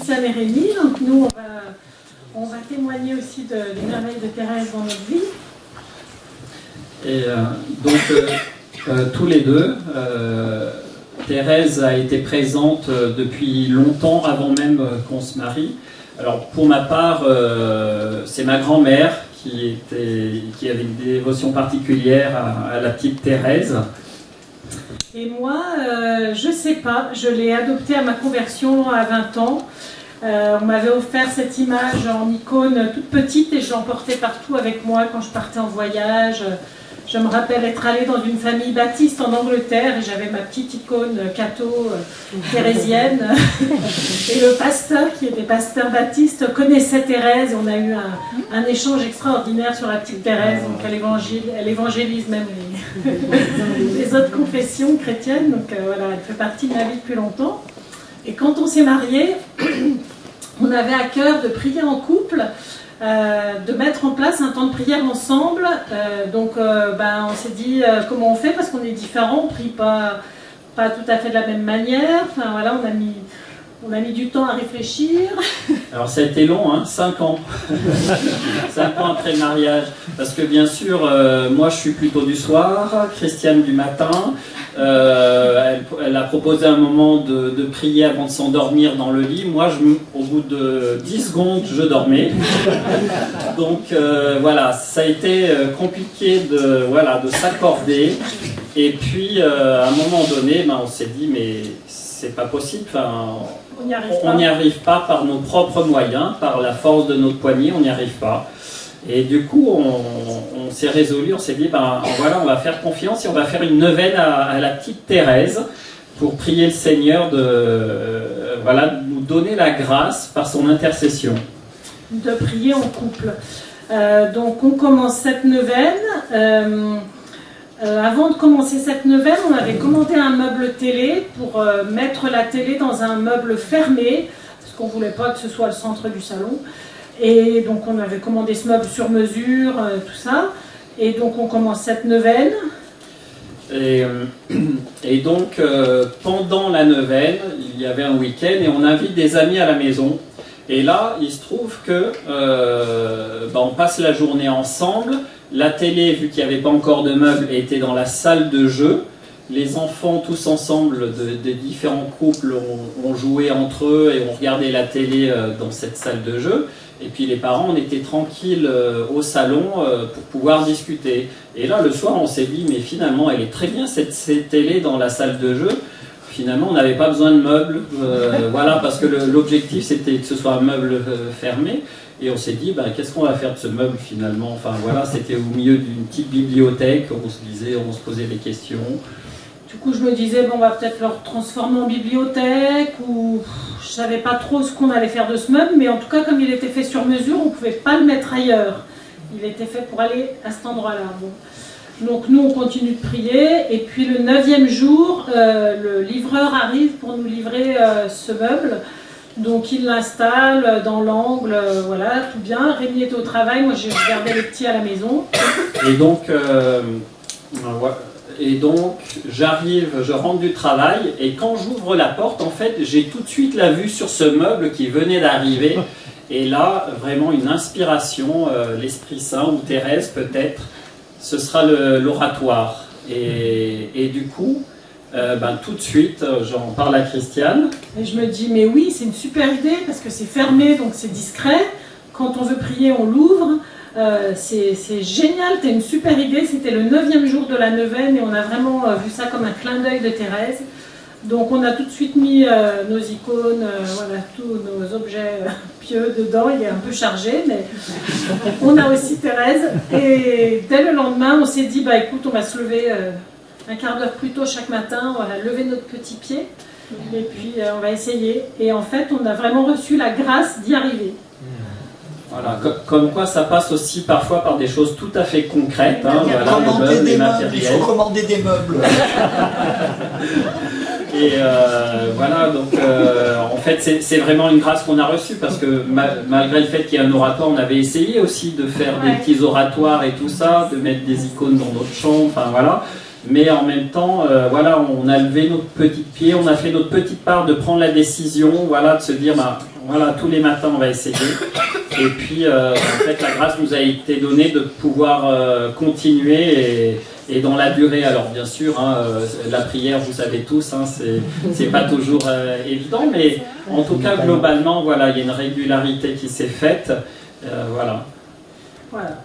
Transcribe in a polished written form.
Christiane et Rémi. Donc nous, on va témoigner aussi des merveilles de Thérèse dans notre vie. Et tous les deux, Thérèse a été présente depuis longtemps, avant même qu'on se marie. Alors pour ma part, c'est ma grand-mère qui avait une dévotion particulière à la petite Thérèse. Et moi, je sais pas, je l'ai adoptée à ma conversion à 20 ans. On m'avait offert cette image en icône toute petite et je l'emportais partout avec moi quand je partais en voyage. Je me rappelle être allée dans une famille baptiste en Angleterre et j'avais ma petite icône catho thérésienne. Et le pasteur, qui était pasteur baptiste, connaissait Thérèse. On a eu un échange extraordinaire sur la petite Thérèse. Donc elle évangélise même les autres confessions chrétiennes. Donc voilà, elle fait partie de ma vie depuis longtemps. Et quand on s'est mariés, on avait à cœur de prier en couple. De mettre en place un temps de prière ensemble. On s'est dit comment on fait parce qu'on est différents, on prie pas tout à fait de la même manière. Enfin voilà, on a mis du temps à réfléchir. Alors ça a été long, hein, 5 ans. 5 ans après le mariage. Parce que bien sûr, moi je suis plutôt du soir, Christiane du matin. Elle a proposé un moment de prier avant de s'endormir dans le lit. Moi, au bout de 10 secondes, je dormais. Donc voilà, ça a été compliqué de s'accorder. Et puis, à un moment donné, on s'est dit, mais c'est pas possible. On n'y arrive pas par nos propres moyens, par la force de notre poignet, on n'y arrive pas. Et du coup, on s'est résolu, on s'est dit, on va faire confiance et on va faire une neuvaine à la petite Thérèse pour prier le Seigneur de nous donner la grâce par son intercession. De prier en couple. Donc on commence cette neuvaine. Avant de commencer cette neuvaine, on avait commandé un meuble télé pour mettre la télé dans un meuble fermé, parce qu'on ne voulait pas que ce soit le centre du salon. Et donc on avait commandé ce meuble sur mesure, tout ça. Et donc on commence cette neuvaine. Et donc pendant la neuvaine, il y avait un week-end et on invite des amis à la maison. Et là, il se trouve que on passe la journée ensemble. La télé, vu qu'il n'y avait pas encore de meubles, était dans la salle de jeu. Les enfants, tous ensemble, des différents couples, ont joué entre eux et ont regardé la télé dans cette salle de jeu. Et puis les parents, on était tranquilles au salon pour pouvoir discuter. Et là, le soir, on s'est dit, mais finalement, elle est très bien cette télé dans la salle de jeu. Finalement, on n'avait pas besoin de meubles, parce que l'objectif, c'était que ce soit un meuble fermé. Et on s'est dit, qu'est-ce qu'on va faire de ce meuble finalement? C'était au milieu d'une petite bibliothèque, on se posait des questions. Du coup, je me disais, on va peut-être le transformer en bibliothèque, ou je ne savais pas trop ce qu'on allait faire de ce meuble, mais en tout cas, comme il était fait sur mesure, on ne pouvait pas le mettre ailleurs. Il était fait pour aller à cet endroit-là. Bon. Donc nous, on continue de prier, et puis le 9e jour, le livreur arrive pour nous livrer ce meuble. Donc il l'installe dans l'angle, tout bien. Rémi était au travail, moi j'ai gardé les petits à la maison. Et donc, je rentre du travail, et quand j'ouvre la porte, en fait, j'ai tout de suite la vue sur ce meuble qui venait d'arriver. Et là, vraiment une inspiration, l'Esprit Saint, ou Thérèse peut-être, ce sera l'oratoire. Et du coup, tout de suite, j'en parle à Christiane. Et je me dis, mais oui, c'est une super idée, parce que c'est fermé, donc c'est discret. Quand on veut prier, on l'ouvre. C'est génial, t'as une super idée. C'était le 9e jour de la neuvaine et on a vraiment vu ça comme un clin d'œil de Thérèse. Donc on a tout de suite mis nos icônes, tous nos objets pieux dedans. Il est un peu chargé, mais on a aussi Thérèse. Et dès le lendemain, on s'est dit, écoute, on va se lever un quart d'heure plus tôt chaque matin, on va lever notre petit pied et puis on va essayer. Et en fait, on a vraiment reçu la grâce d'y arriver. Voilà, comme quoi ça passe aussi parfois par des choses tout à fait concrètes, il faut commander des meubles. Et en fait c'est vraiment une grâce qu'on a reçue, parce que malgré le fait qu'il y ait un oratoire, on avait essayé aussi de faire des petits oratoires et tout ça, de mettre des icônes dans notre chambre, mais en même temps, on a levé notre petit pied, on a fait notre petite part de prendre la décision, de se dire, Voilà, tous les matins on va essayer. Et puis en fait la grâce nous a été donnée de pouvoir continuer et dans la durée. Alors bien sûr, hein, la prière, vous savez tous, hein, c'est pas toujours évident, mais en tout cas globalement, voilà, il y a une régularité qui s'est faite. Voilà. Voilà.